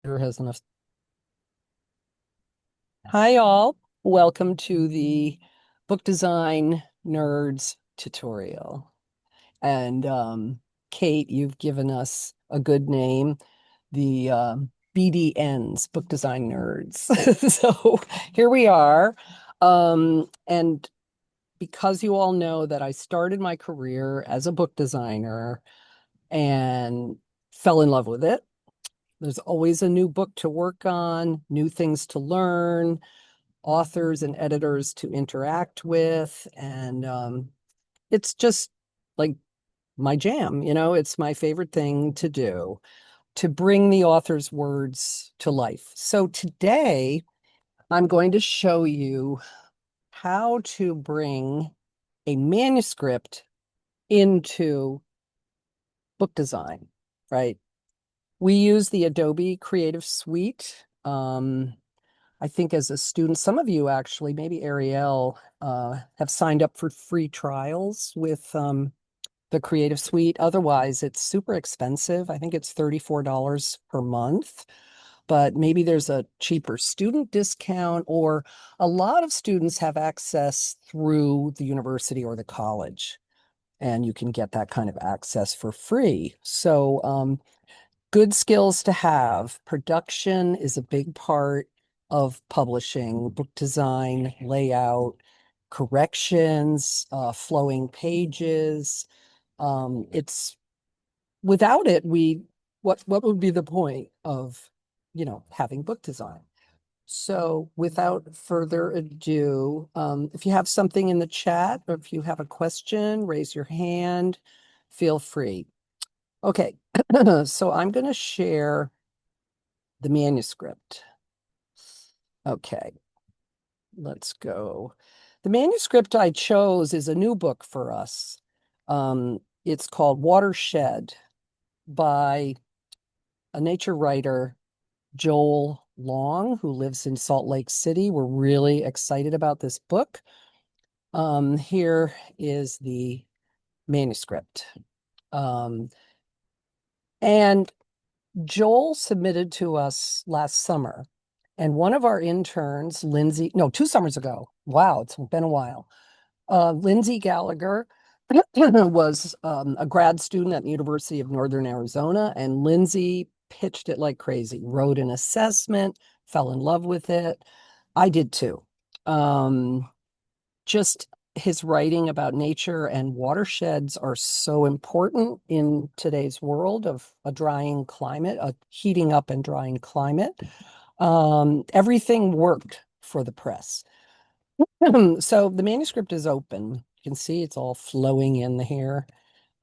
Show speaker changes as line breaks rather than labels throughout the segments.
Has enough. Hi, all. Welcome to the book design nerds tutorial. And Kate, you've given us a good name, the BDNs, book design nerds. So here we are. And because you all know that I started my career as a book designer and fell in love with it. There's always a new book to work on, new things to learn, authors and editors to interact with. And it's just like my jam, it's my favorite thing to do, to bring the author's words to life. So today I'm going to show you how to bring a manuscript into book design, right? We use the Adobe Creative Suite. I think as a student, some of you actually, maybe Ariel, have signed up for free trials with the Creative Suite. Otherwise, it's super expensive. I think it's $34 per month, but maybe there's a cheaper student discount, or a lot of students have access through the university or the college, and you can get that kind of access for free. So good skills to have. Production is a big part of publishing, book design, layout, corrections, flowing pages. It's without it, what would be the point of, having book design? So without further ado, if you have something in the chat, or if you have a question, raise your hand, feel free. Okay, so I'm going to share the manuscript. Okay, let's go. The manuscript I chose is a new book for us. It's called Watershed by a nature writer, Joel Long, who lives in Salt Lake City. We're really excited about this book. Here is the manuscript. And Joel submitted to us last summer. And one of our interns, Lindsay, no, 2 summers ago. Wow, it's been a while. Lindsay Gallagher was a grad student at the University of Northern Arizona, and Lindsay pitched it like crazy, wrote an assessment, fell in love with it. I did too. Just his writing about nature and watersheds are so important in today's world of a drying climate, a heating up and drying climate. Everything worked for the press. So the manuscript is open. You can see it's all flowing in here.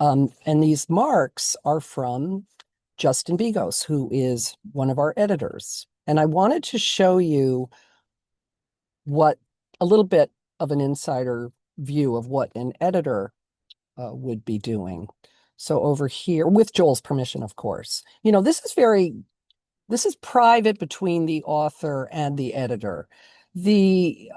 And these marks are from Justin Begos, who is one of our editors. And I wanted to show you what a little bit of an insider view of what an editor would be doing. So over here, with Joel's permission, of course, this is private between the author and the editor. The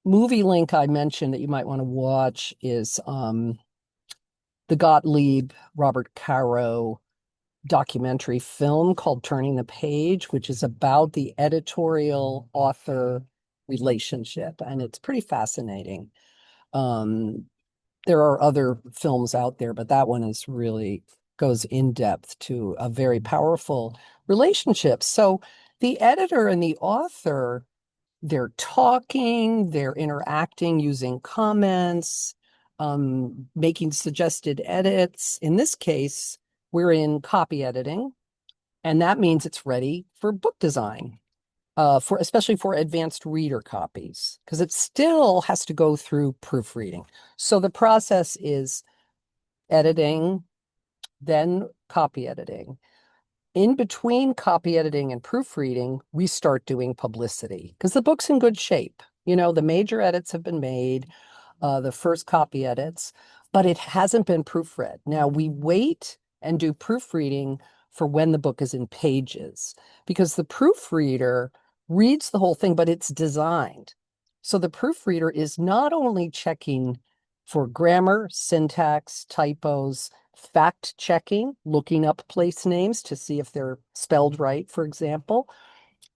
movie link I mentioned that you might want to watch is the Gottlieb Robert Caro documentary film called Turning the Page, which is about the editorial author relationship. And it's pretty fascinating. There are other films out there, but that one is really goes in depth to a very powerful relationship. So the editor and the author, they're talking, they're interacting using comments, making suggested edits. In this case, we're in copy editing, and that means it's ready for book design, especially for advanced reader copies, because it still has to go through proofreading. So the process is editing, then copy editing. In between copy editing and proofreading, we start doing publicity because the book's in good shape. The major edits have been made, the first copy edits, but it hasn't been proofread. Now we wait and do proofreading for when the book is in pages, because the proofreader reads the whole thing, but it's designed. So the proofreader is not only checking for grammar, syntax, typos, fact checking, looking up place names to see if they're spelled right, for example,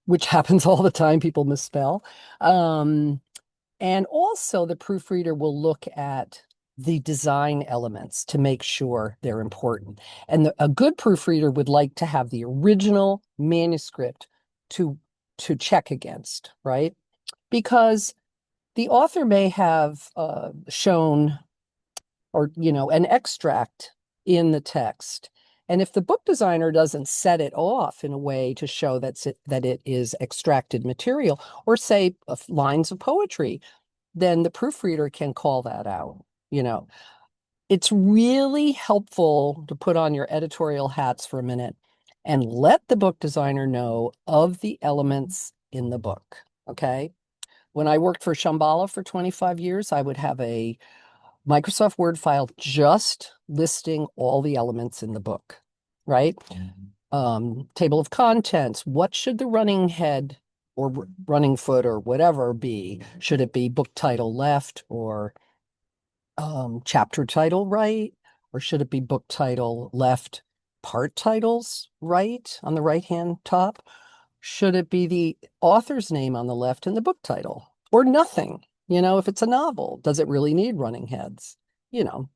which happens all the time. People misspell. And also the proofreader will look at the design elements to make sure they're important. And a good proofreader would like to have the original manuscript to check against, right? Because the author may have shown or, an extract in the text. And if the book designer doesn't set it off in a way to show that it is extracted material, or say lines of poetry, then the proofreader can call that out. It's really helpful to put on your editorial hats for a minute and let the book designer know of the elements in the book. Okay. When I worked for Shambhala for 25 years, I would have a Microsoft Word file just listing all the elements in the book, right? Table of contents. What should the running head or running foot or whatever be? Should it be book title left or chapter title right? Or should it be book title left, part titles right on the right-hand top? Should it be the author's name on the left and the book title? Or nothing? If it's a novel, does it really need running heads?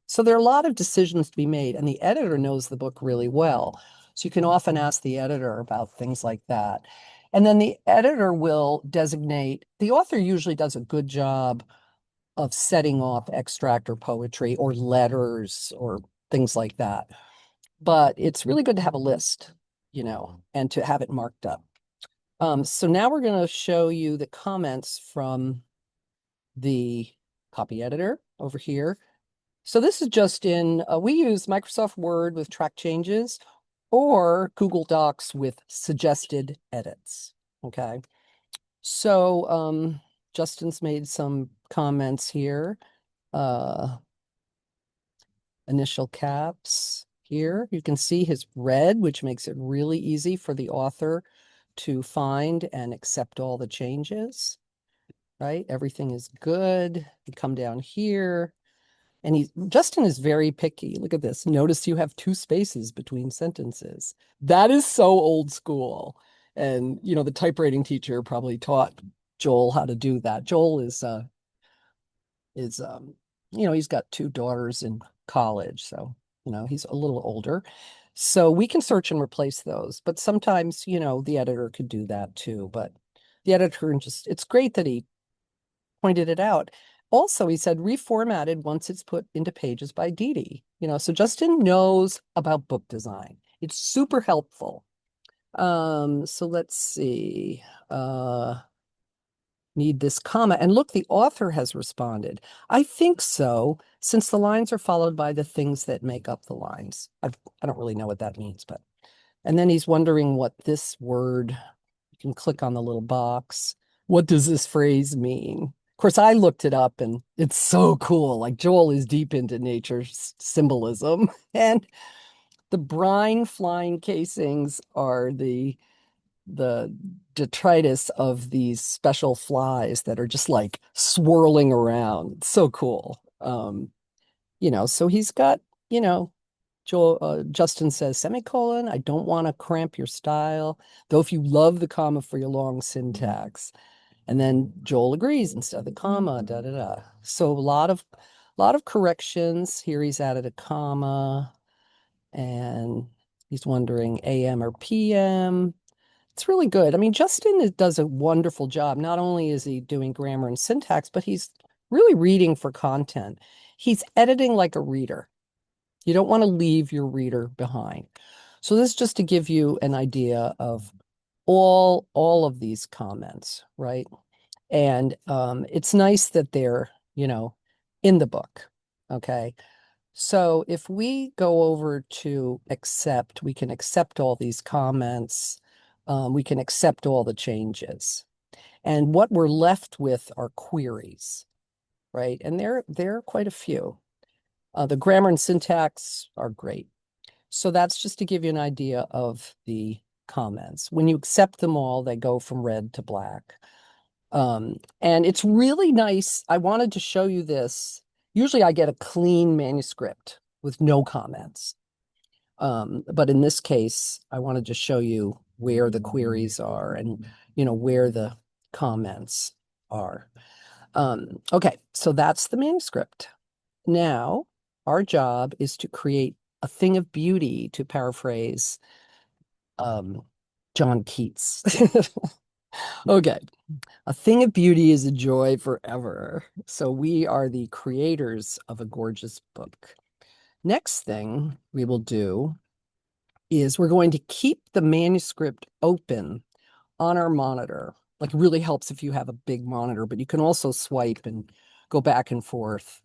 So there are a lot of decisions to be made, and the editor knows the book really well. So you can often ask the editor about things like that. And then the editor will designate, the author usually does a good job of setting off extract or poetry or letters or things like that. But it's really good to have a list, and to have it marked up. So now we're going to show you the comments from the copy editor over here. So this is just we use Microsoft Word with track changes or Google Docs with suggested edits. Okay. So Justin's made some comments here. Initial caps here. You can see his red, which makes it really easy for the author to find and accept all the changes, right? Everything is good. You come down here, and Justin is very picky. Look at this. Notice you have 2 spaces between sentences. That is so old school. And, the typewriting teacher probably taught Joel how to do that. Joel is he's got 2 daughters in college, so, he's a little older. So we can search and replace those, but sometimes, the editor could do that too. But the editor it's great that he pointed it out. Also, he said reformatted once it's put into Pages by Dede. So Justin knows about book design. It's super helpful. So let's see. Need this comma. And look, the author has responded. I think so, since the lines are followed by the things that make up the lines. I don't really know what that means, but. And then he's wondering what this word, you can click on the little box. What does this phrase mean? Of course, I looked it up and it's so cool. Like Joel is deep into nature's symbolism. And the brine flying casings are the detritus of these special flies that are just like swirling around. It's so cool. So he's got, Justin says, semicolon, I don't want to cramp your style, though if you love the comma for your long syntax. And then Joel agrees instead of the comma, da da da. So a lot of corrections. Here he's added a comma, and he's wondering AM or PM. It's really good. I mean, Justin does a wonderful job. Not only is he doing grammar and syntax, but he's really reading for content. He's editing like a reader. You don't want to leave your reader behind. So this is just to give you an idea of all of these comments, right? And it's nice that they're, in the book. Okay. So if we go over to accept, we can accept all these comments. We can accept all the changes. And what we're left with are queries, right? And there are quite a few. The grammar and syntax are great. So that's just to give you an idea of the comments. When you accept them all, they go from red to black. And it's really nice. I wanted to show you this. Usually I get a clean manuscript with no comments. But in this case, I wanted to show you where the queries are and, where the comments are. Okay, so that's the manuscript. Now, our job is to create a thing of beauty, to paraphrase John Keats. Okay, a thing of beauty is a joy forever. So we are the creators of a gorgeous book. Next thing we will do is we're going to keep the manuscript open on our monitor. Like, it really helps if you have a big monitor, but you can also swipe and go back and forth.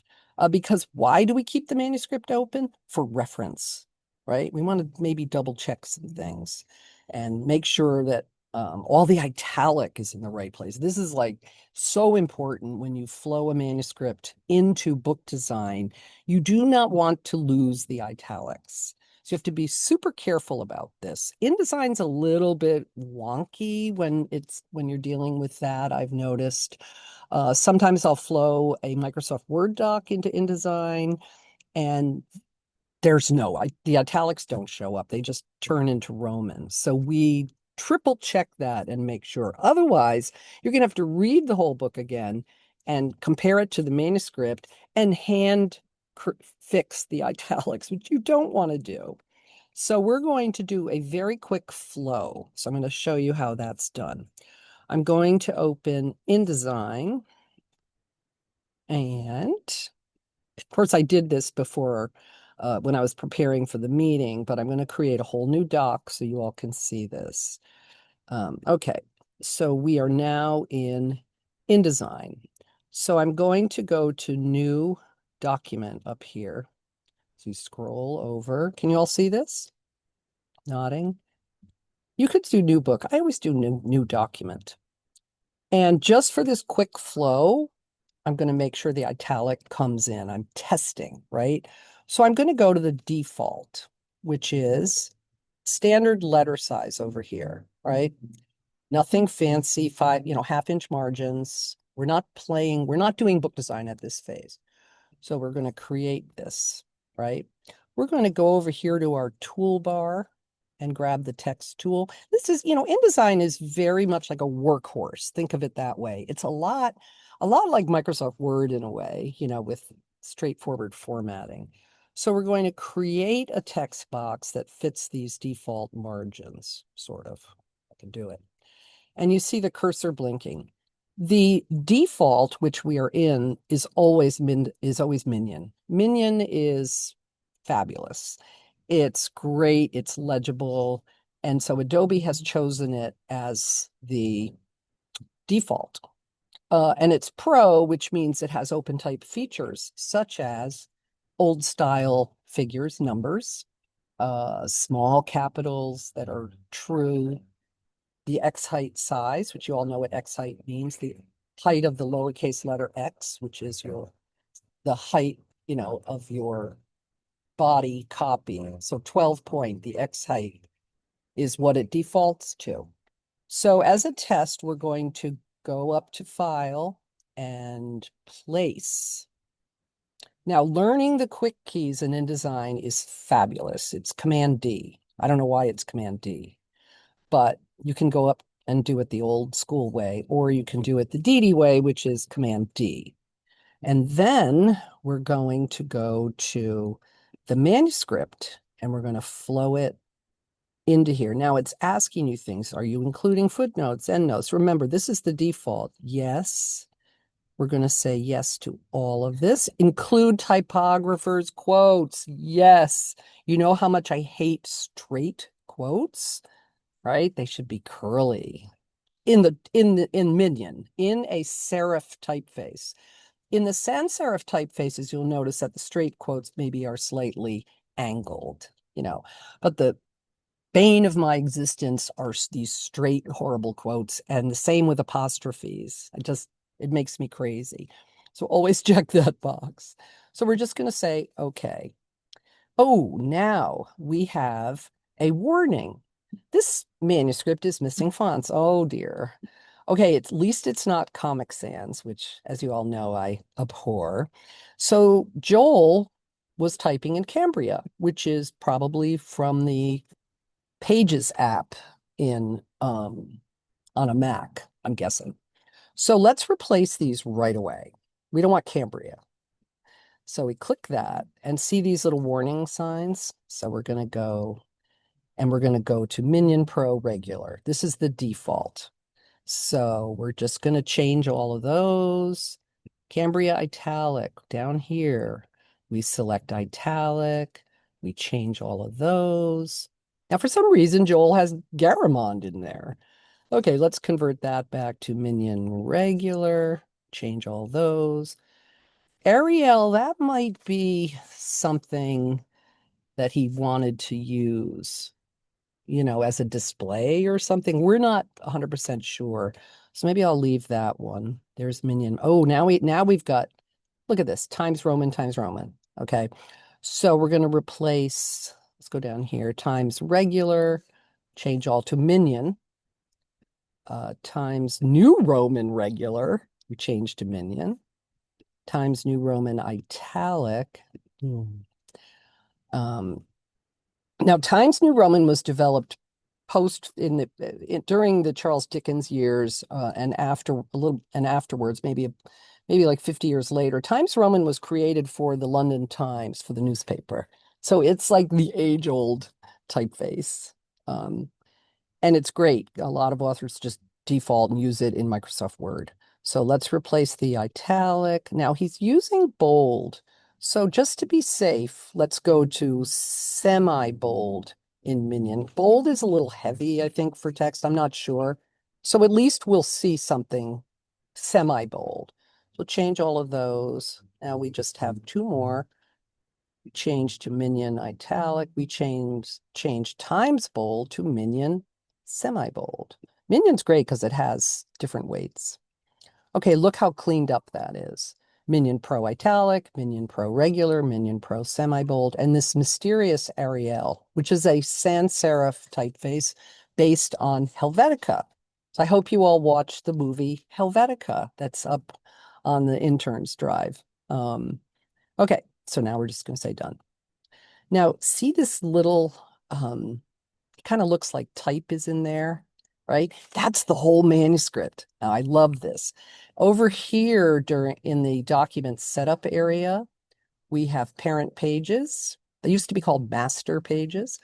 Because why do we keep the manuscript open? For reference, right? We want to maybe double check some things and make sure that all the italic is in the right place. This is like so important when you flow a manuscript into book design. You do not want to lose the italics. So you have to be super careful about this. InDesign's a little bit wonky when you're dealing with that, I've noticed. Sometimes I'll flow a Microsoft Word doc into InDesign, and the italics don't show up. They just turn into Roman. So we triple check that and make sure. Otherwise, you're going to have to read the whole book again and compare it to the manuscript and fix the italics, which you don't want to do. So we're going to do a very quick flow. So I'm going to show you how that's done. I'm going to open InDesign. And of course, I did this before when I was preparing for the meeting, but I'm going to create a whole new doc so you all can see this. Okay, so we are now in InDesign. So I'm going to go to New Document up here. So you scroll over. Can you all see this? Nodding. You could do New Book. I always do New Document. And just for this quick flow, I'm going to make sure the italic comes in. I'm testing, right? So I'm going to go to the default, which is standard letter size over here, right? Nothing fancy, half-inch margins. We're not doing book design at this phase. So we're going to create this, right? We're going to go over here to our toolbar and grab the text tool. This is, InDesign is very much like a workhorse. Think of it that way. It's a lot like Microsoft Word in a way, with straightforward formatting. So we're going to create a text box that fits these default margins, sort of. I can do it. And you see the cursor blinking. The default, which we are in, is always Minion. Minion is fabulous. It's great. It's legible. And so Adobe has chosen it as the default. And it's Pro, which means it has open type features, such as old style figures, numbers, small capitals that are true, the X height size, which you all know what X height means, the height of the lowercase letter x, which is the height, of your body copy. So 12 point, the X height is what it defaults to. So as a test, we're going to go up to File and Place. Now, learning the quick keys in InDesign is fabulous. It's Command D. I don't know why it's Command D, but you can go up and do it the old school way, or you can do it the Dede way, which is Command D. And then we're going to go to the manuscript and we're going to flow it into here. Now it's asking you things. Are you including footnotes, endnotes? Remember, this is the default. Yes. We're going to say yes to all of this. Include typographers, quotes. Yes. You know how much I hate straight quotes, right? They should be curly. In Minion, in a serif typeface. In the sans serif typefaces, you'll notice that the straight quotes maybe are slightly angled, but the bane of my existence are these straight, horrible quotes, and the same with apostrophes. It makes me crazy. So always check that box. So we're just going to say, okay. Oh, now we have a warning. This manuscript is missing fonts. Oh, dear. Okay, at least it's not Comic Sans, which, as you all know, I abhor. So Joel was typing in Cambria, which is probably from the Pages app in on a Mac, I'm guessing. So let's replace these right away. We don't want Cambria. So we click that and see these little warning signs. So we're going to go to Minion Pro Regular. This is the default. So we're just going to change all of those. Cambria Italic down here. We select Italic. We change all of those. Now, for some reason, Joel has Garamond in there. Okay, let's convert that back to Minion Regular. Change all those. Arial, that might be something that he wanted to use, as a display or something. We're not 100% sure. So maybe I'll leave that one. There's Minion. Oh, now we've got, look at this, times Roman, times Roman. Okay. So we're going to replace, let's go down here, times regular, change all to Minion, times New Roman regular, we change to Minion, times New Roman italic. Now, Times New Roman was developed during the Charles Dickens years, and afterwards, maybe like 50 years later. Times Roman was created for the London Times, for the newspaper. So it's like the age-old typeface. And it's great. A lot of authors just default and use it in Microsoft Word. So let's replace the italic. Now he's using bold. So just to be safe, let's go to semi-bold in Minion. Bold is a little heavy, I think, for text. I'm not sure. So at least we'll see something semi-bold. We'll change all of those. Now we just have two more. We change to Minion italic. We change times bold to Minion semi-bold. Minion's great because it has different weights. Okay, look how cleaned up that is. Minion Pro Italic, Minion Pro Regular, Minion Pro Semi-Bold, and this mysterious Arial, which is a sans serif typeface based on Helvetica. So I hope you all watched the movie Helvetica that's up on the interns drive. Okay, so now we're just going to say done. Now, see this little, it kind of looks like type is in there, right? That's the whole manuscript. Now, I love this. Over here in the document setup area, we have parent pages. They used to be called master pages.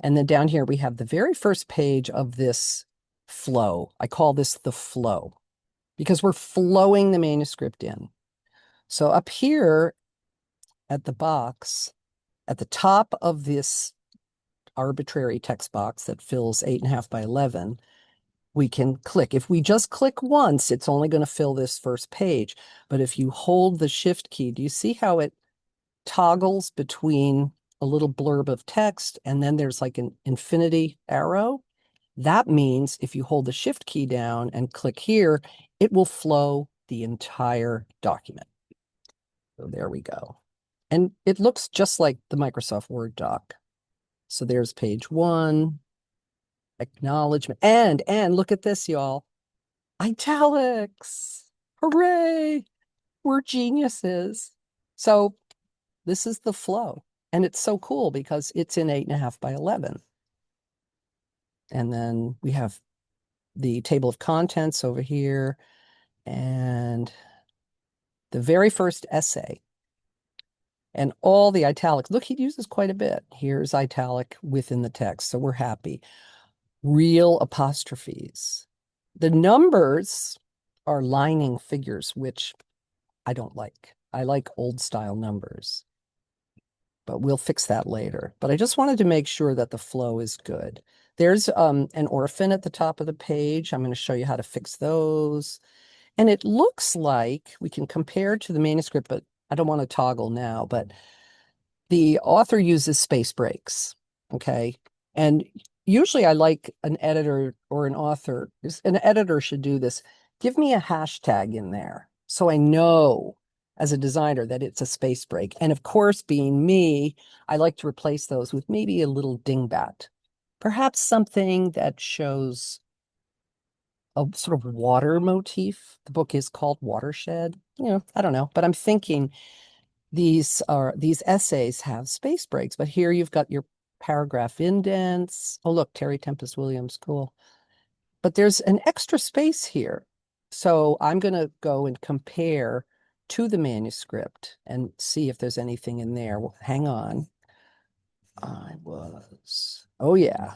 And then down here, we have the very first page of this flow. I call this the flow because we're flowing the manuscript in. So up here at the box, at the top of this arbitrary text box that fills 8.5 by 11, we can click. If we just click once, it's only going to fill this first page. But if you hold the shift key, do you see how it toggles between a little blurb of text and then there's like an infinity arrow? That means if you hold the shift key down and click here, it will flow the entire document. So there we go. And it looks just like the Microsoft Word doc. So there's page 1, acknowledgement, and look at this, y'all. Italics. Hooray! We're geniuses. So this is the flow. And it's so cool because it's in 8.5 by 11. And then we have the table of contents over here and the very first essay. And all the italics. Look, he uses quite a bit. Here's italic within the text, so we're happy. Real apostrophes. The numbers are lining figures, which I don't like. I like old style numbers, but we'll fix that later. But I just wanted to make sure that the flow is good. There's an orphan at the top of the page. I'm going to show you how to fix those. And it looks like we can compare to the manuscript, but I don't want to toggle now, but the author uses space breaks, okay? And usually I like an editor or an author, an editor should do this. Give me a hashtag in there so I know as a designer that it's a space break. And of course, being me, I like to replace those with maybe a little dingbat, perhaps something that shows a sort of water motif. The book is called Watershed. I don't know, but I'm thinking these essays have space breaks, but here you've got your paragraph indents. Oh, look, Terry Tempest Williams, cool. But there's an extra space here. So I'm going to go and compare to the manuscript and see if there's anything in there. Well, hang on. Oh yeah,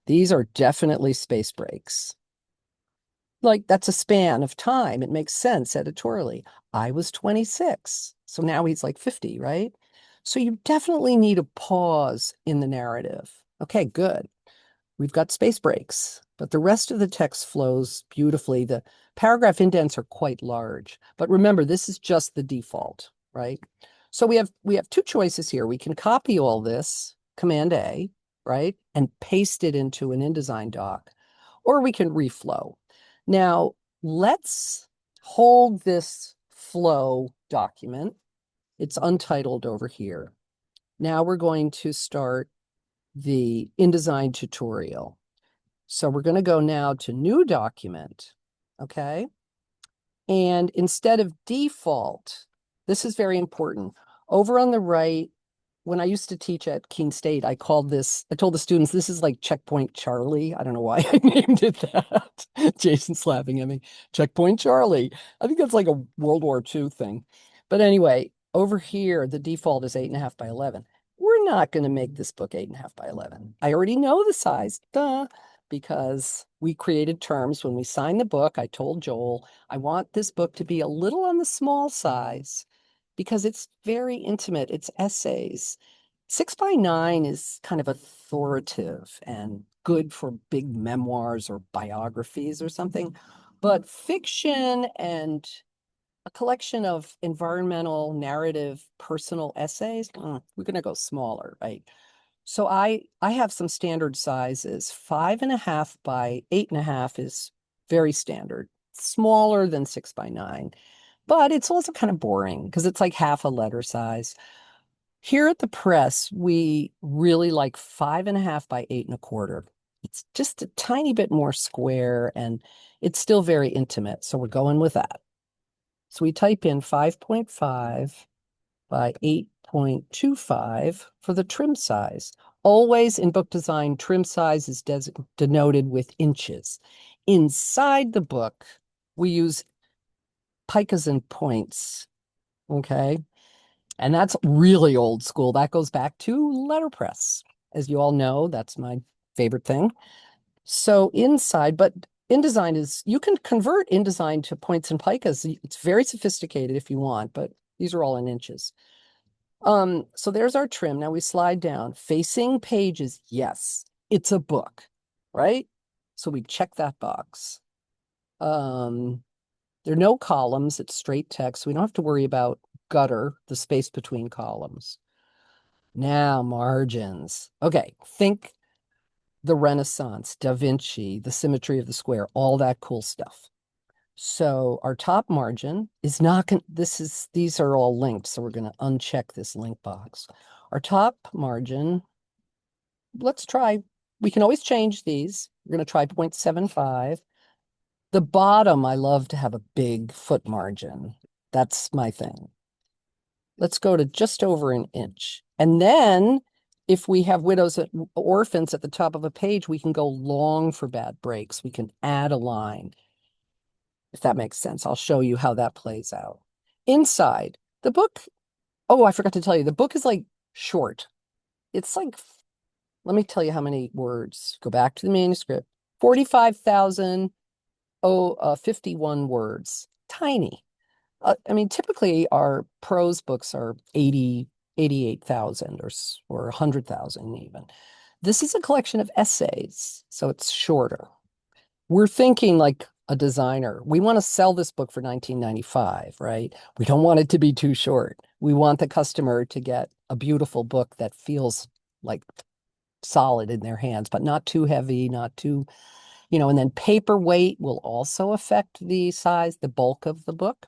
these are definitely space breaks. Like that's a span of time. It makes sense editorially. I was 26, so now he's like 50, right? So you definitely need a pause in the narrative. Okay, good. We've got space breaks, but the rest of the text flows beautifully. The paragraph indents are quite large, but remember, this is just the default, right? So we have two choices here. We can copy all this, Command A, right, and paste it into an InDesign doc, or we can reflow. Now, let's hold this flow document. It's untitled over here. Now we're going to start the InDesign tutorial. So we're going to go now to new document, okay? And instead of default, this is very important. Over on the right, when I used to teach at Keene State, I told the students, this is like Checkpoint Charlie. I don't know why I named it that. Jason's laughing at me. Checkpoint Charlie. I think that's like a World War II thing. But anyway, over here, the default is 8.5 by 11. We're not going to make this book 8.5 by 11. I already know the size, duh, because we created terms when we signed the book. I told Joel, I want this book to be a little on the small size because it's very intimate. It's essays. 6 by 9 is kind of authoritative and good for big memoirs or biographies or something. But fiction and a collection of environmental, narrative, personal essays, we're going to go smaller, right? So I have some standard sizes. 5.5 by 8.5 is very standard, smaller than 6 by 9. But it's also kind of boring because it's like half a letter size. Here at the press, we really like 5.5 by 8.25. It's just a tiny bit more square and it's still very intimate. So we're going with that. So we type in 5.5 by 8.25 for the trim size. Always in book design, trim size is denoted with inches. Inside the book, we use picas and points, okay? And that's really old school. That goes back to letterpress. As you all know, that's my favorite thing. So inside, but InDesign is, you can convert InDesign to points and picas. It's very sophisticated if you want, but these are all in inches. So there's our trim. Now we slide down. Facing pages, yes, it's a book, right? So we check that box. There are no columns, it's straight text. We don't have to worry about gutter, the space between columns. Now margins. Okay, think the Renaissance, Da Vinci, the symmetry of the square, all that cool stuff. So our top margin is not going these are all linked, so we're going to uncheck this link box. Our top margin, we can always change these. We're going to try 0.75. The bottom, I love to have a big foot margin. That's my thing. Let's go to just over an inch. And then if we have widows and orphans at the top of a page, we can go long for bad breaks. We can add a line, if that makes sense. I'll show you how that plays out. Inside the book, oh, I forgot to tell you, the book is like short. It's like, let me tell you how many words. Go back to the manuscript. 45,051 words. Tiny. I mean, typically our prose books are 88,000 or 100,000 even. This is a collection of essays, so it's shorter. We're thinking like a designer. We want to sell this book for $19.95, right? We don't want it to be too short. We want the customer to get a beautiful book that feels like solid in their hands, but not too heavy, not too, and then paperweight will also affect the size, the bulk of the book.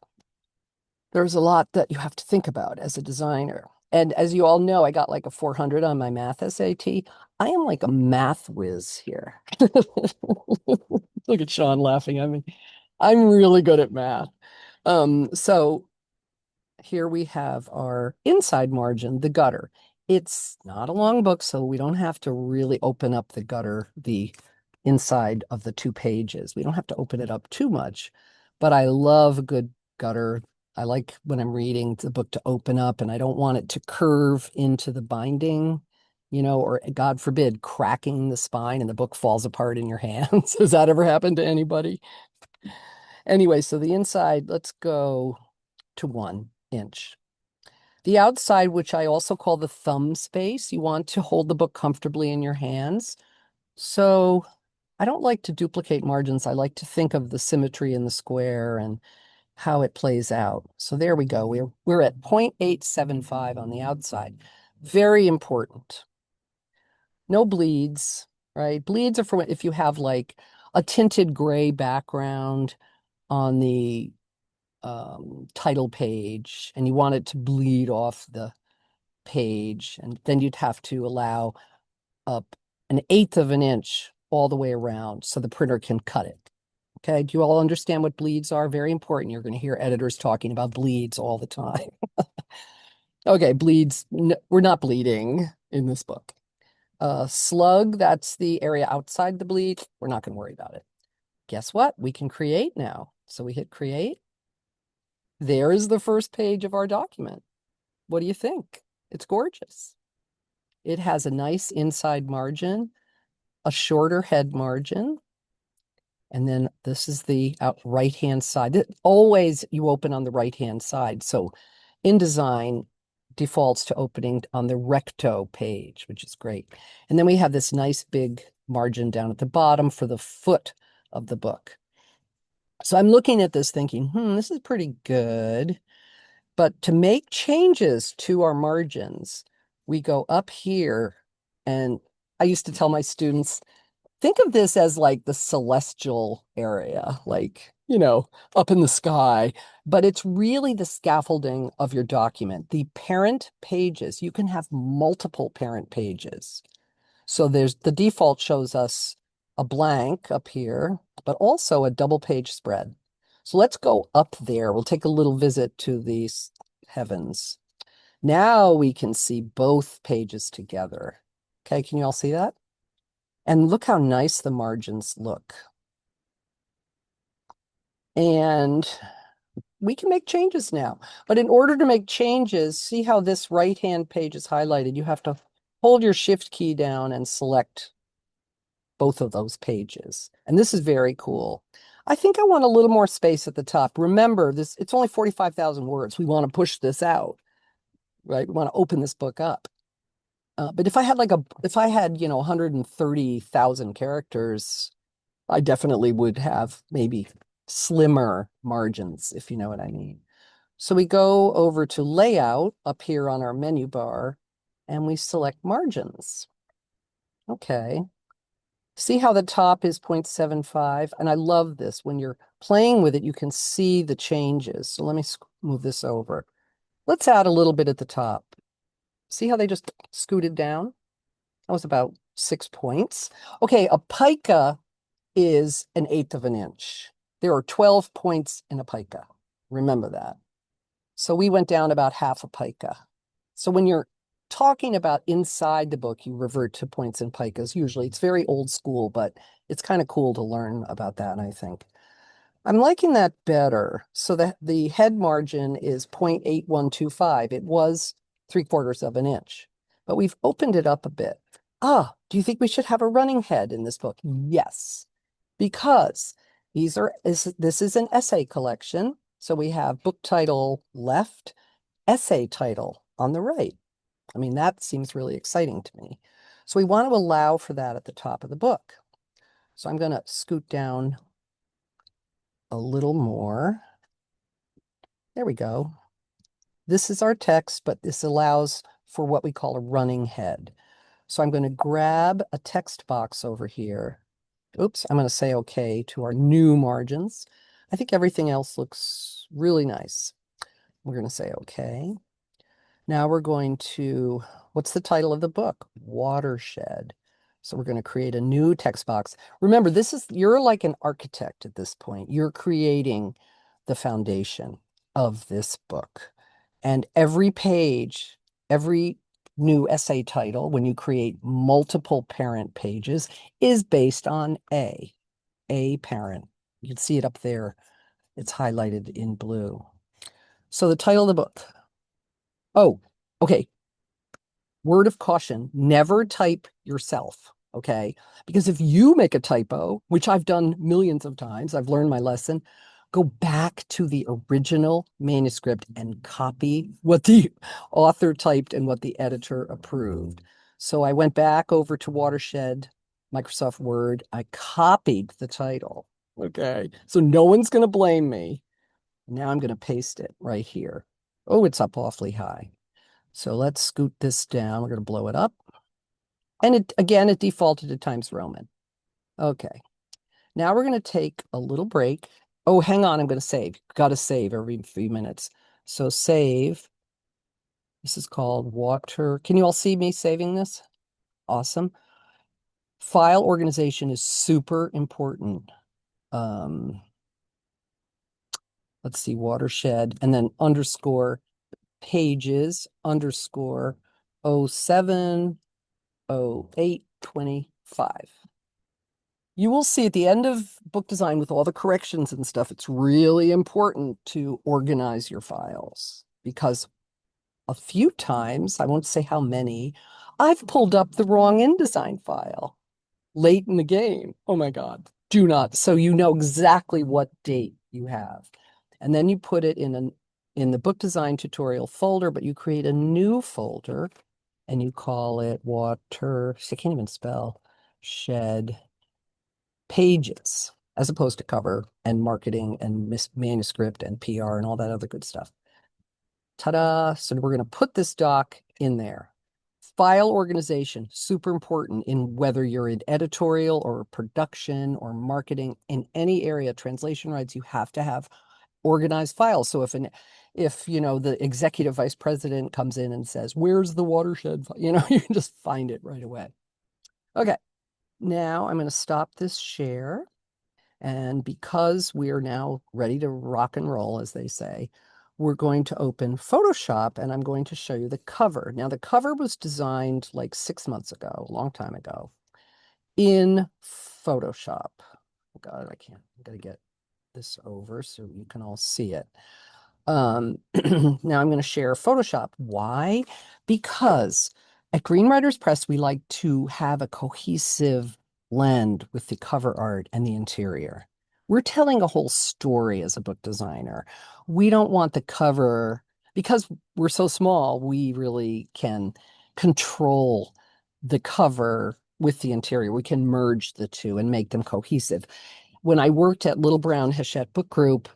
There's a lot that you have to think about as a designer. And as you all know, I got like a 400 on my math SAT. I am like a math whiz here. Look at Sean laughing at me. I'm really good at math. So here we have our inside margin, the gutter. It's not a long book, so we don't have to really open up the gutter, the inside of the 2 pages. We don't have to open it up too much, but I love a good gutter. I like when I'm reading the book to open up, and I don't want it to curve into the binding, or God forbid, cracking the spine and the book falls apart in your hands. Has that ever happened to anybody? Anyway, so the inside, let's go to 1 inch. The outside, which I also call the thumb space, you want to hold the book comfortably in your hands. So I don't like to duplicate margins. I like to think of the symmetry in the square and how it plays out. So there we go. We're at 0.875 on the outside. Very important. No bleeds, right? Bleeds are for if you have like a tinted gray background on the title page and you want it to bleed off the page, and then you'd have to allow up 1/8 of an inch all the way around so the printer can cut it. Okay, do you all understand what bleeds are? Very important. You're going to hear editors talking about bleeds all the time. Okay, bleeds, we're not bleeding in this book. Slug, that's the area outside the bleed. We're not going to worry about it. Guess what? We can create now. So we hit create. There is the first page of our document. What do you think? It's gorgeous. It has a nice inside margin, a shorter head margin, and then this is the right-hand side. Always you open on the right-hand side. So InDesign defaults to opening on the recto page, which is great. And then we have this nice big margin down at the bottom for the foot of the book. So I'm looking at this thinking, this is pretty good. But to make changes to our margins, we go up here, and I used to tell my students, think of this as like the celestial area, like, up in the sky, but it's really the scaffolding of your document. The parent pages, you can have multiple parent pages. So the default shows us a blank up here, but also a double page spread. So let's go up there. We'll take a little visit to these heavens. Now we can see both pages together. Okay, can you all see that? And look how nice the margins look. And we can make changes now. But in order to make changes, see how this right-hand page is highlighted? You have to hold your shift key down and select both of those pages. And this is very cool. I think I want a little more space at the top. Remember, it's only 45,000 words. We want to push this out, right? We want to open this book up. But if I had 130,000 characters, I definitely would have maybe slimmer margins, if you know what I mean. So we go over to layout up here on our menu bar, and we select margins. Okay. See how the top is 0.75? And I love this. When you're playing with it, you can see the changes. So let me move this over. Let's add a little bit at the top. See how they just scooted down? That was about 6 points. Okay, a pica is 1/8 of an inch. There are 12 points in a pica. Remember that. So we went down about half a pica. So when you're talking about inside the book, you revert to points and picas. Usually it's very old school, but it's kind of cool to learn about that, I think. I'm liking that better. So that the head margin is 0.8125. It was 3/4 of an inch, but we've opened it up a bit. Do you think we should have a running head in this book? Yes, because this is an essay collection. So we have book title left, essay title on the right. I mean, that seems really exciting to me. So we want to allow for that at the top of the book. So I'm going to scoot down a little more. There we go. This is our text, but this allows for what we call a running head. So I'm going to grab a text box over here. Oops, I'm going to say okay to our new margins. I think everything else looks really nice. We're going to say okay. Now we're going to, what's the title of the book? Watershed. So we're going to create a new text box. Remember, you're like an architect at this point. You're creating the foundation of this book. And every page, every new essay title, when you create multiple parent pages, is based on a parent. You can see it up there. It's highlighted in blue. So the title of the book. Oh, okay. Word of caution, never type yourself, okay? Because if you make a typo, which I've done millions of times, I've learned my lesson, go back to the original manuscript and copy what the author typed and what the editor approved. So I went back over to Watershed, Microsoft Word. I copied the title, okay? So no one's going to blame me. Now I'm going to paste it right here. Oh, it's up awfully high. So let's scoot this down. We're going to blow it up. And it again, it defaulted to Times Roman. Okay. Now we're going to take a little break. Oh, hang on. I'm going to save. Got to save every few minutes. So save. This is called water. Can you all see me saving this? Awesome. File organization is super important. Let's see, watershed, and then underscore pages, underscore 07 08 25. You will see at the end of book design with all the corrections and stuff, it's really important to organize your files because a few times, I won't say how many, I've pulled up the wrong InDesign file late in the game. Oh my God, do not. So you know exactly what date you have. And then you put it in the book design tutorial folder, but you create a new folder and you call it water, I can't even spell, shed pages, as opposed to cover and marketing and manuscript and PR and all that other good stuff. Ta-da! So we're going to put this doc in there. File organization, super important in whether you're in editorial or production or marketing in any area, translation rights, you have to have organized files. So if you know the executive vice president comes in and says, "Where's the watershed?" You know, you can just find it right away. Okay, now I'm going to stop this share. And because we are now ready to rock and roll, as they say, we're going to open Photoshop and I'm going to show you the cover. Now, the cover was designed like 6 months ago, a long time ago, in Photoshop. Oh God, I can't. I'm going to get this over so you can all see it. Now I'm going to share Photoshop. Why? Because at Green Writers Press, we like to have a cohesive blend with the cover art and the interior. We're telling a whole story as a book designer. We don't want the cover, because we're so small, we really can control the cover with the interior. We can merge the two and make them cohesive. When I worked at Little Brown Hachette Book Group,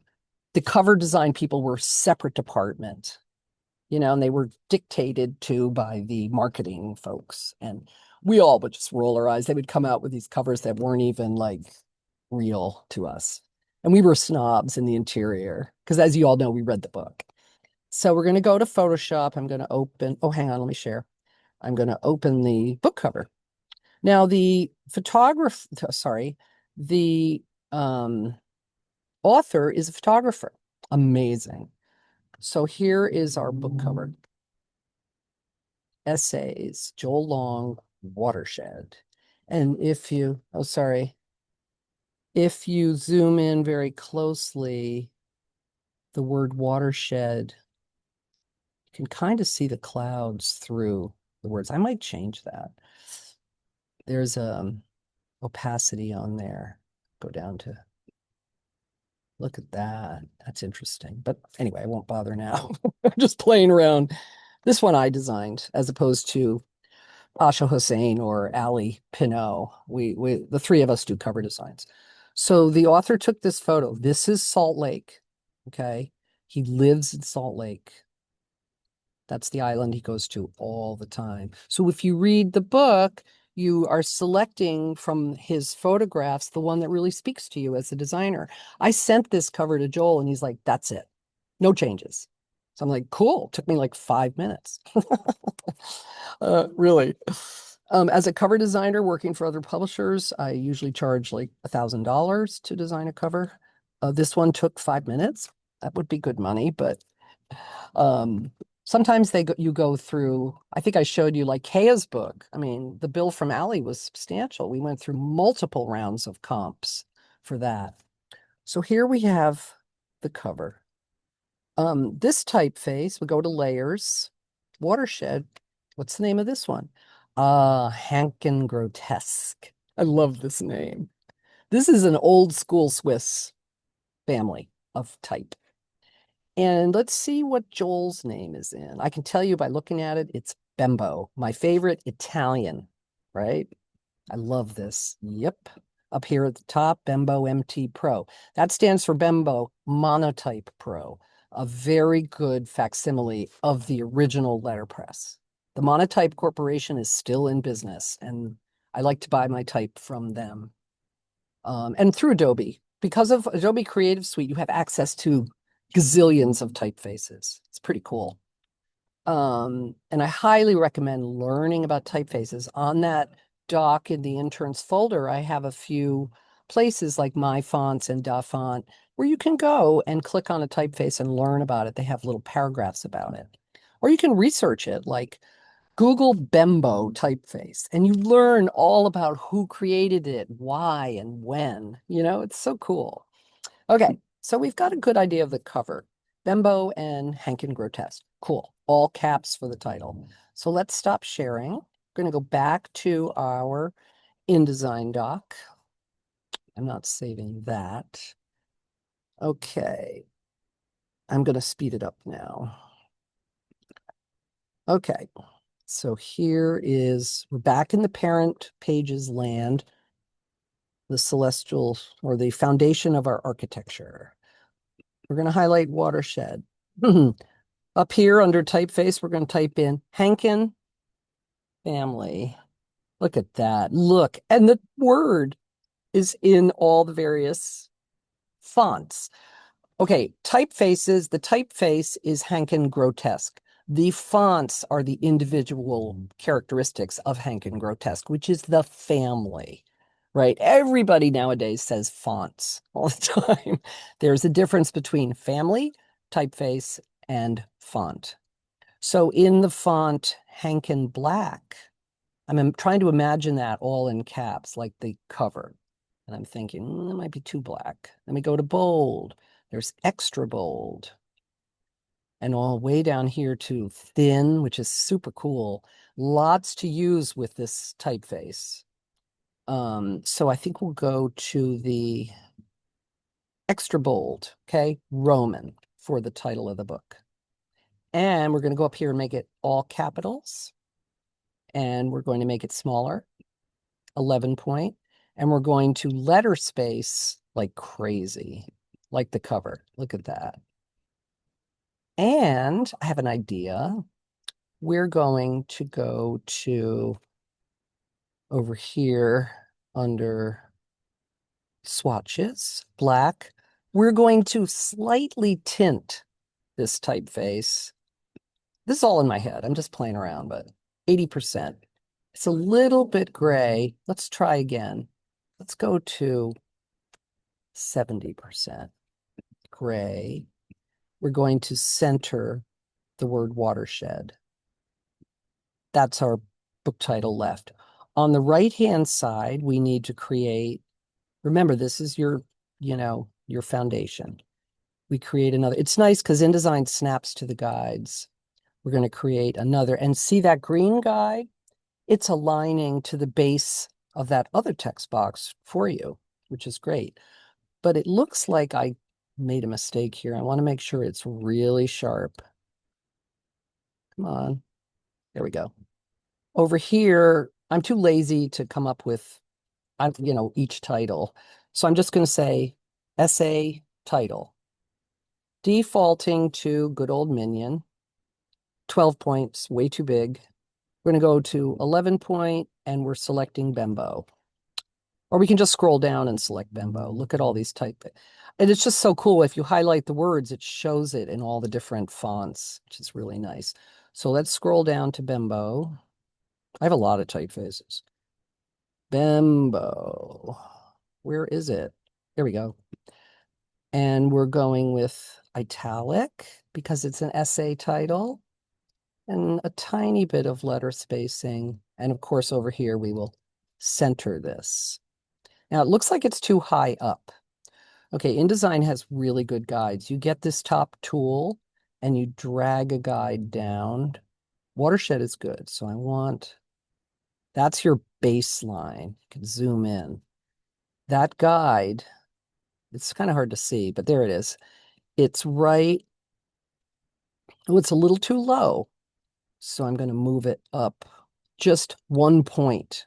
the cover design people were a separate department, you know, and they were dictated to by the marketing folks. And we all would just roll our eyes. They would come out with these covers that weren't even like real to us. And we were snobs in the interior because, as you all know, we read the book. So we're going to go to Photoshop. I'm going to open, oh, hang on, let me share. I'm going to open the book cover. Now, the photographer, sorry, the author is a photographer. Amazing. So here is our book cover. Essays, Joel Long, Watershed. And if you, oh, sorry. If you zoom in very closely, the word watershed, you can kind of see the clouds through the words. I might change that. There's opacity on there. Go down to, look at that. That's interesting. But anyway, I won't bother now. I'm just playing around. This one I designed as opposed to Asha Hussein or Ali Pinot. The three of us do cover designs. So the author took this photo. This is Salt Lake. Okay. He lives in Salt Lake. That's the island he goes to all the time. So if you read the book, you are selecting from his photographs the one that really speaks to you as a designer. I sent this cover to Joel and he's like, that's it. No changes. So I'm like, cool. Took me like 5 minutes. Really. As a cover designer working for other publishers, I usually charge like $1,000 to design a cover. This one took 5 minutes. That would be good money, but Um, Sometimes you go through, I think I showed you like Kaya's book. I mean, the bill from Allie was substantial. We went through multiple rounds of comps for that. So here we have the cover. This typeface, we go to layers, watershed. What's the name of this one? Hanken Grotesque. I love this name. This is an old school Swiss family of type. And let's see what Joel's name is in. I can tell you by looking at it, it's Bembo, my favorite Italian, right? I love this. Yep. Up here at the top, Bembo MT Pro. That stands for Bembo Monotype Pro, a very good facsimile of the original letterpress. The Monotype Corporation is still in business, and I like to buy my type from them. And through Adobe. Because of Adobe Creative Suite, you have access to gazillions of typefaces. It's pretty cool. And I highly recommend learning about typefaces. On that doc in the interns folder, I have a few places like My Fonts and Da Font where you can go and click on a typeface and learn about it. They have little paragraphs about it. Or you can research it, like Google Bembo typeface, and you learn all about who created it, why, and when. You know, it's so cool. Okay, so we've got a good idea of the cover. Bembo and Hanken Grotesque. Cool. All caps for the title. So let's stop sharing. We're going to go back to our InDesign doc. I'm not saving that. Okay. I'm going to speed it up now. Okay. So here is, we're back in the parent pages land, the celestial or the foundation of our architecture. We're going to highlight watershed. Up here under typeface, we're going to type in Hanken family. Look at that. Look. And the word is in all the various fonts. Okay, typefaces. The typeface is Hanken Grotesque. The fonts are the individual characteristics of Hanken Grotesque, which is the family, right? Everybody nowadays says fonts all the time. There's a difference between family, typeface, and font. So in the font Hanken Black, I'm trying to imagine that all in caps, like the cover. And I'm thinking, it might be too black. Let me go to bold. There's extra bold. And all the way down here to thin, which is super cool. Lots to use with this typeface. So I think we'll go to the extra bold, okay? Roman for the title of the book. And we're going to go up here and make it all capitals. And we're going to make it smaller, 11 point. And we're going to letter space like crazy, like the cover. Look at that. And I have an idea. We're going to go to over here under swatches, black. We're going to slightly tint this typeface. This is all in my head. I'm just playing around, but 80%. It's a little bit gray. Let's try again. Let's go to 70% gray. We're going to center the word watershed. That's our book title left. On the right-hand side, we need to create, remember, this is your, your foundation. We create another. It's nice because InDesign snaps to the guides. We're going to create another. And see that green guide? It's aligning to the base of that other text box for you, which is great. But it looks like I made a mistake here. I want to make sure it's really sharp. Come on. There we go. Over here, I'm too lazy to come up with, each title. So I'm just going to say essay title. Defaulting to good old Minion. 12 points, way too big. We're going to go to 11 point, and we're selecting Bembo. Or we can just scroll down and select Bembo. Look at all these type. And it's just so cool. If you highlight the words, it shows it in all the different fonts, which is really nice. So let's scroll down to Bembo. I have a lot of typefaces. Bembo. Where is it? There we go. And we're going with italic because it's an essay title, and a tiny bit of letter spacing. And of course, over here, we will center this. Now, it looks like it's too high up. Okay, InDesign has really good guides. You get this top tool and you drag a guide down. Watershed is good. So that's your baseline. You can zoom in. That guide, it's kind of hard to see, but there it is. It's right, oh, it's a little too low. So I'm going to move it up just 1 point.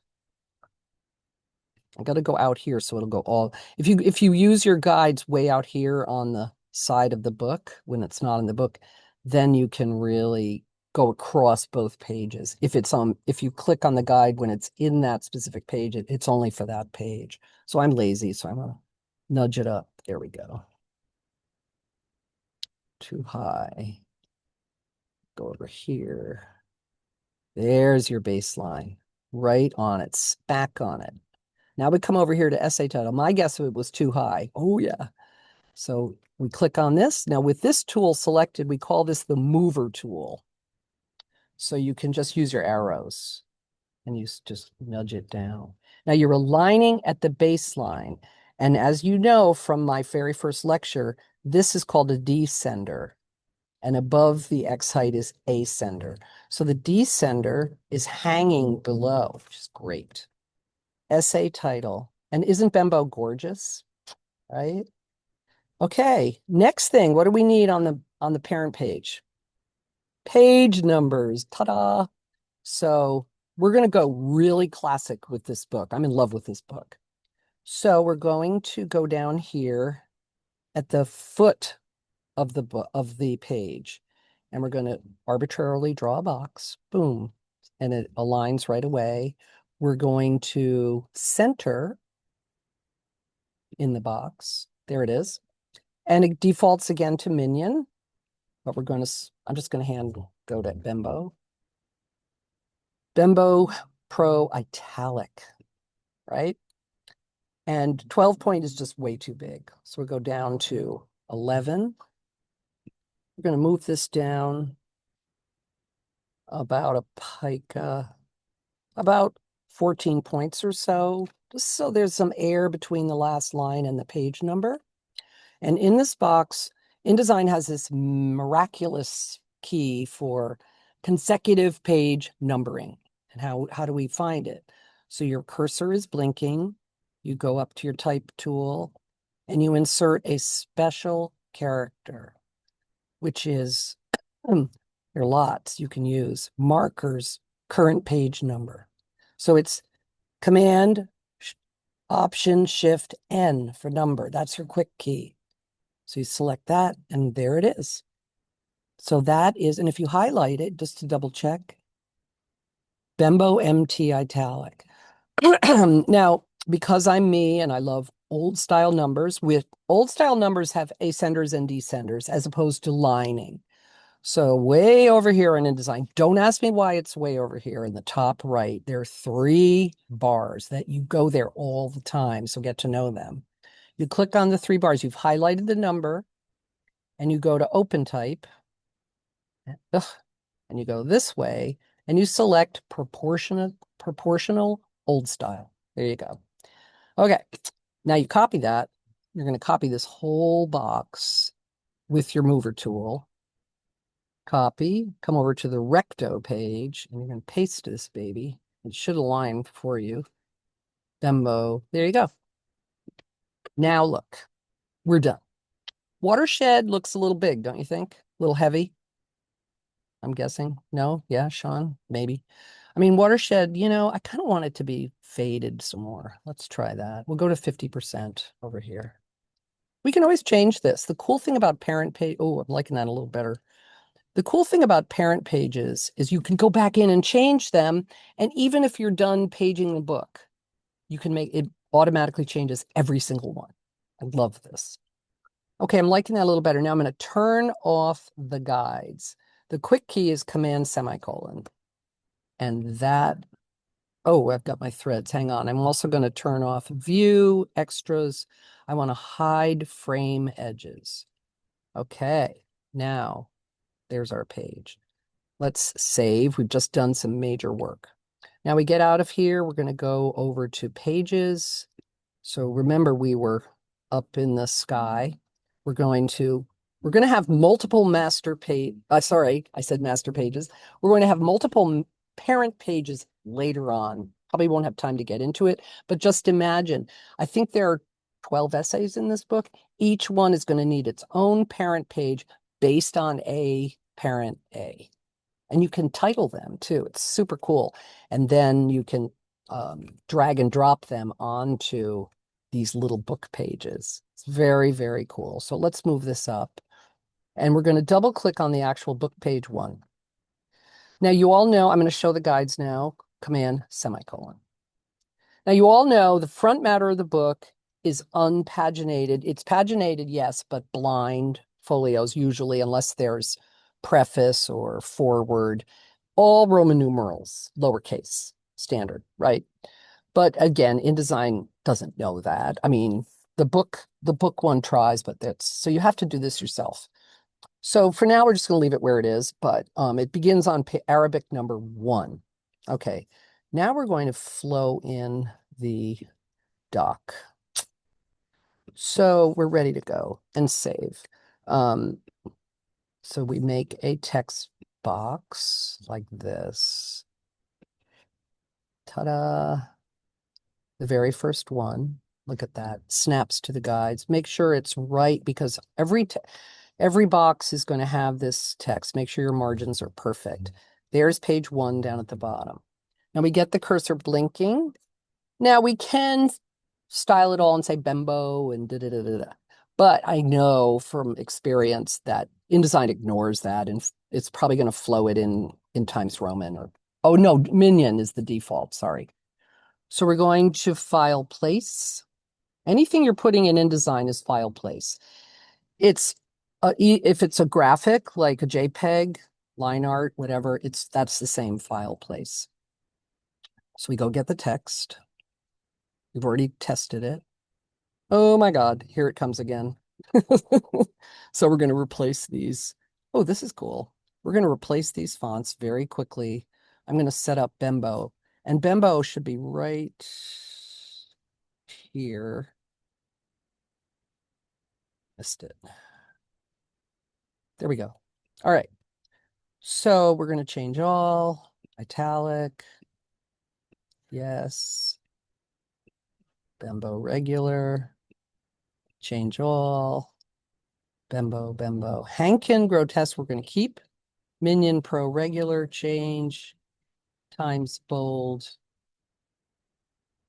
I got to go out here so it'll go all. If you use your guides way out here on the side of the book when it's not in the book, then you can really go across both pages. If you click on the guide when it's in that specific page, it's only for that page. So I'm lazy, so I'm gonna nudge it up. There we go. Too high. Go over here. There's your baseline. Right on it, smack on it. Now we come over here to essay title. My guess it was too high. Oh yeah. So we click on this. Now with this tool selected, we call this the mover tool. So you can just use your arrows and you just nudge it down. Now you're aligning at the baseline. And as you know from my very first lecture, this is called a descender. And above the X height is ascender. So the descender is hanging below, which is great. Essay title. And isn't Bembo gorgeous? Right? Okay, next thing, what do we need on the parent page? Page numbers. Ta-da! So we're going to go really classic with this book. I'm in love with this book. So we're going to go down here at the foot of the page, and we're going to arbitrarily draw a box. Boom. And it aligns right away. We're going to center in the box. There it is. And it defaults again to Minion, but I'm just going to go to Bembo. Bembo Pro Italic, right? And 12 point is just way too big. So we'll go down to 11. We're going to move this down about a pica, about 14 points or so, just so there's some air between the last line and the page number. And in this box, InDesign has this miraculous key for consecutive page numbering. And how do we find it? So your cursor is blinking. You go up to your type tool and you insert a special character, which is, there are lots you can use. Markers, current page number. So it's Command, Option, Shift, N for number. That's your quick key. So you select that, and there it is. So that is, and if you highlight it, just to double check, Bembo MT Italic. Now, because I'm me and I love old style numbers, with old style numbers have ascenders and descenders as opposed to lining. So way over here in InDesign, don't ask me why it's way over here in the top right. There are 3 bars that you go there all the time, so get to know them. You click on the 3 bars, you've highlighted the number, and you go to Open Type, and you go this way, and you select proportional old style. There you go. Okay, now you copy that. You're going to copy this whole box with your mover tool. Copy, come over to the recto page, and you're going to paste this baby. It should align for you. Bembo, there you go. Now look, we're done. Watershed looks a little big, don't you think? A little heavy, I'm guessing. No? Yeah, Sean? Maybe. I mean, Watershed, I kind of want it to be faded some more. Let's try that. We'll go to 50% over here. We can always change this. The cool thing about parent page, oh, I'm liking that a little better. The cool thing about parent pages is you can go back in and change them. And even if you're done paging the book, you can make it automatically changes every single one. I love this. Okay, I'm liking that a little better. Now I'm going to turn off the guides. The quick key is Command semicolon. And that, oh, I've got my threads. Hang on. I'm also going to turn off View, Extras. I want to hide frame edges. Okay, now there's our page. Let's save. We've just done some major work. Now we get out of here. We're going to go over to pages. So remember, we were up in the sky. We're going to have multiple master page. Sorry, I said master pages. We're going to have multiple parent pages later on. Probably won't have time to get into it, but just imagine. I think there are 12 essays in this book. Each one is going to need its own parent page based on A, parent A. And you can title them too. It's super cool. And then you can drag and drop them onto these little book pages. It's very, very cool. So let's move this up. And we're going to double click on the actual book page 1. Now you all know, I'm going to show the guides now, Command semicolon. Now you all know the front matter of the book is unpaginated. It's paginated, yes, but blind folios usually, unless there's preface or forward, all Roman numerals, lowercase, standard, right? But again, InDesign doesn't know that. I mean, the book one tries, but so you have to do this yourself. So for now, we're just going to leave it where it is, but it begins on Arabic number 1. Okay, now we're going to flow in the doc. So we're ready to go and save. So we make a text box like this. Ta-da! The very first one. Look at that. Snaps to the guides. Make sure it's right because every box is going to have this text. Make sure your margins are perfect. There's page 1 down at the bottom. Now we get the cursor blinking. Now we can style it all and say Bembo and da-da-da-da-da. But I know from experience that InDesign ignores that, and it's probably going to flow it in Times Roman or, oh no, Minion is the default, sorry. So we're going to file place. Anything you're putting in InDesign is file place. It's if it's a graphic like a JPEG, line art, whatever, that's the same file place. So we go get the text. We've already tested it. Oh my God, here it comes again. So we're going to replace these. Oh, this is cool. We're going to replace these fonts very quickly. I'm going to set up Bembo, and Bembo should be right here. Missed it. There we go. All right. So we're going to change all, italic. Yes. Bembo regular. Change all. Bembo, Bembo. Hankin grotesque we're going to keep. Minion Pro regular, change. Times bold.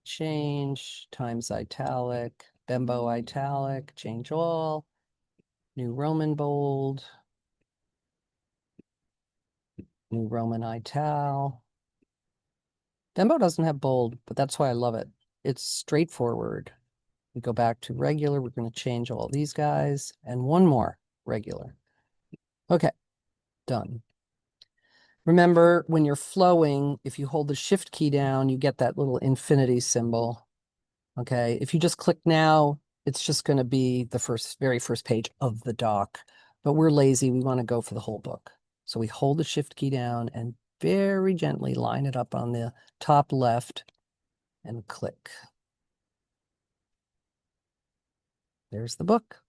Change. Times italic. Bembo italic. Change all. New Roman bold. New Roman ital. Bembo doesn't have bold, but that's why I love it. It's straightforward. We go back to regular. We're going to change all these guys and one more regular. Okay, done. Remember, when you're flowing, if you hold the shift key down, you get that little infinity symbol. Okay, if you just click now, it's just going to be the very first page of the doc. But we're lazy. We want to go for the whole book. So we hold the shift key down and very gently line it up on the top left and click. There's the book.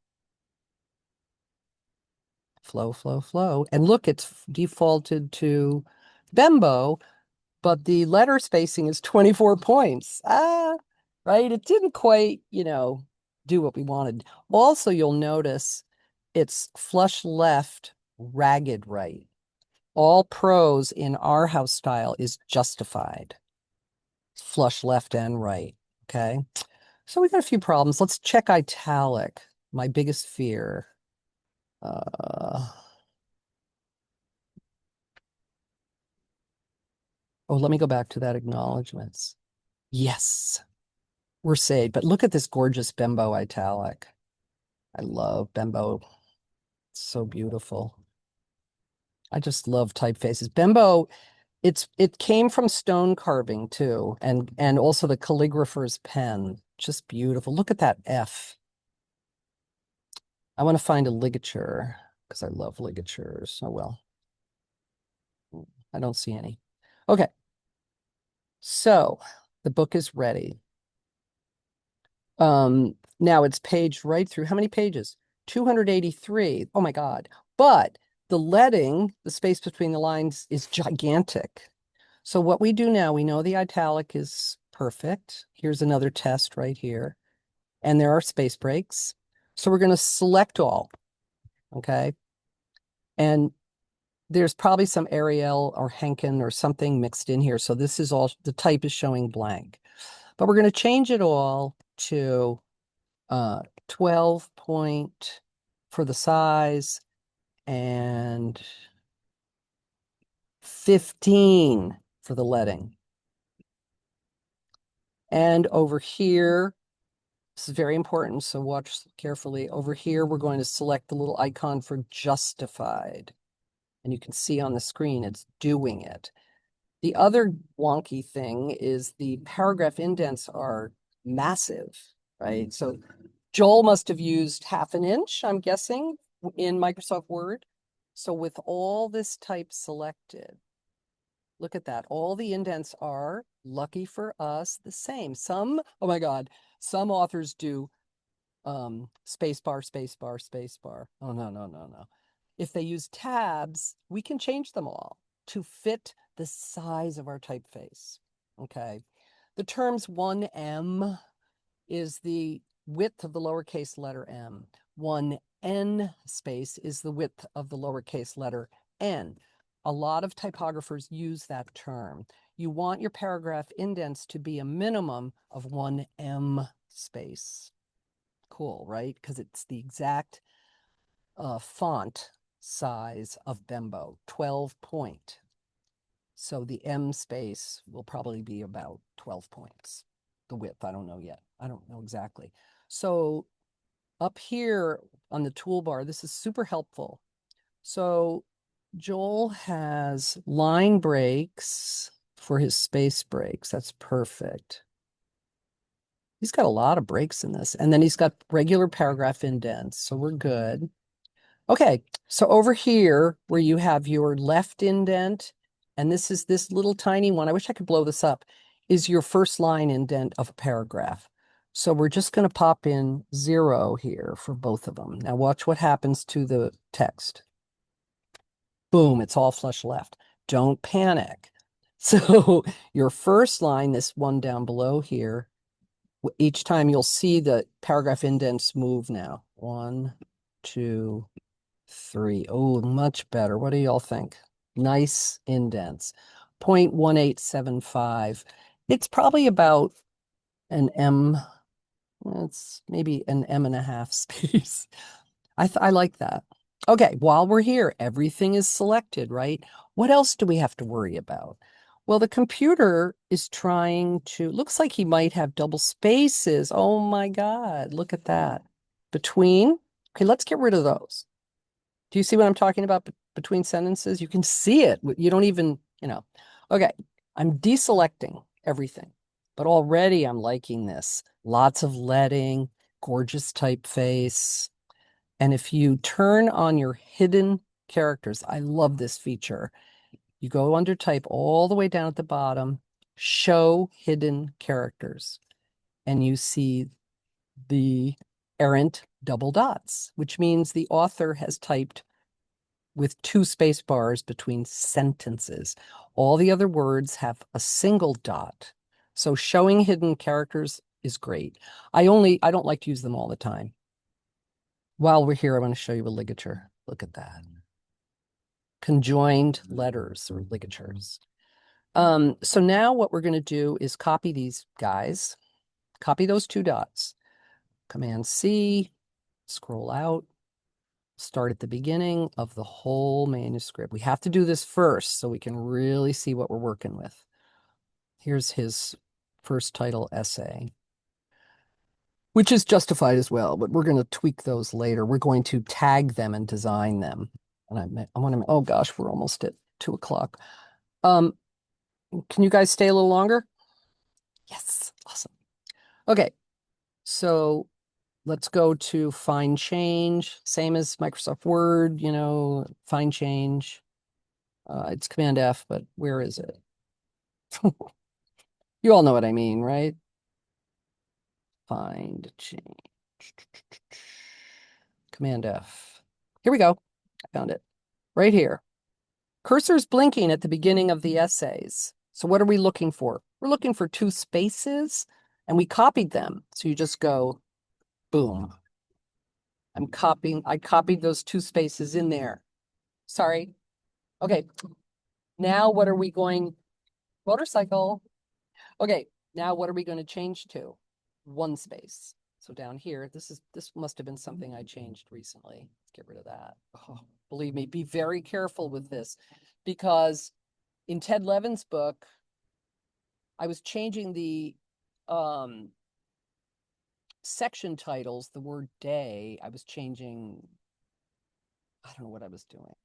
Flow, flow, flow. And look, it's defaulted to Bembo, but the letter spacing is 24 points. Right? It didn't quite, do what we wanted. Also, you'll notice it's flush left, ragged right. All prose in our house style is justified. Flush left and right, okay? So we got a few problems. Let's check italic, my biggest fear. Oh, let me go back to that acknowledgements. Yes, we're saved. But look at this gorgeous Bembo italic. I love Bembo. It's so beautiful. I just love typefaces. Bembo, it came from stone carving too, and also the calligrapher's pen. Just beautiful. Look at that F. I want to find a ligature because I love ligatures. Oh, well, I don't see any. Okay. So the book is ready. Now it's paged right through. How many pages? 283. Oh my God. But the leading, the space between the lines is gigantic. So what we do now, we know the italic is perfect. Here's another test right here. And there are space breaks. So we're going to select all, okay? And there's probably some Arial or Henkin or something mixed in here. So this is all, the type is showing blank. But we're going to change it all to 12 point for the size and 15 for the leading. And over here, this is very important, so watch carefully. Over here, we're going to select the little icon for justified. And you can see on the screen, it's doing it. The other wonky thing is the paragraph indents are massive, right? So Joel must have used 1/2 inch, I'm guessing, in Microsoft Word. So with all this type selected, look at that. All the indents are, lucky for us, the same. Some, oh my God, some authors do space bar, space bar, space bar. Oh, no, no, no, no. If they use tabs, we can change them all to fit the size of our typeface. Okay. The terms 1M is the width of the lowercase letter m. 1N space is the width of the lowercase letter n. A lot of typographers use that term. You want your paragraph indents to be a minimum of 1M space. Cool, right? Because it's the exact font size of Bembo, 12 point. So the M space will probably be about 12 points. The width, I don't know yet. I don't know exactly. So up here on the toolbar, this is super helpful. So Joel has line breaks for his space breaks. That's perfect. He's got a lot of breaks in this. And then he's got regular paragraph indents. So we're good. Okay, so over here where you have your left indent, and this is this little tiny one, I wish I could blow this up, is your first line indent of a paragraph. So we're just going to pop in 0 here for both of them. Now watch what happens to the text. Boom, it's all flush left. Don't panic. So your first line, this one down below here, each time you'll see the paragraph indents move now. 1, 2, 3. Oh, much better. What do y'all think? Nice indents. 0.1875. It's probably about an M. It's maybe an M.5 space. I like that. Okay, while we're here, everything is selected, right? What else do we have to worry about? Well, the computer is trying to, looks like he might have double spaces. Oh my God, look at that. Between, okay, let's get rid of those. Do you see what I'm talking about between sentences? You can see it. You don't even, Okay, I'm deselecting everything, but already I'm liking this. Lots of leading, gorgeous typeface. And if you turn on your hidden characters, I love this feature. You go under type all the way down at the bottom, show hidden characters, and you see the errant double dots, which means the author has typed with 2 space bars between sentences. All the other words have a single dot. So showing hidden characters is great. I don't like to use them all the time. While we're here, I want to show you a ligature. Look at that. Conjoined letters or ligatures. So now what we're going to do is copy these guys, copy those 2 dots, Command C, scroll out, start at the beginning of the whole manuscript. We have to do this first so we can really see what we're working with. Here's his first title essay, which is justified as well, but we're going to tweak those later. We're going to tag them and design them. And I want to, oh gosh, we're almost at 2 o'clock. Can you guys stay a little longer? Yes, awesome. Okay, so let's go to find change, same as Microsoft Word, find change. It's Command F, but where is it? You all know what I mean, right? Find change. Command F. Here we go. I found it right here. Cursor's blinking at the beginning of the essays. So what are we looking for? We're looking for two spaces, and we copied them. So you just go, boom. I copied those two spaces in there. Sorry. Okay. Now what are we going? Motorcycle. Okay. Now what are we going to change to? One space. So down here, this must have been something I changed recently. Let's get rid of that. Oh, believe me, be very careful with this, because in Ted Levin's book, I was changing the section titles, the word day. I was changing, I don't know what I was doing.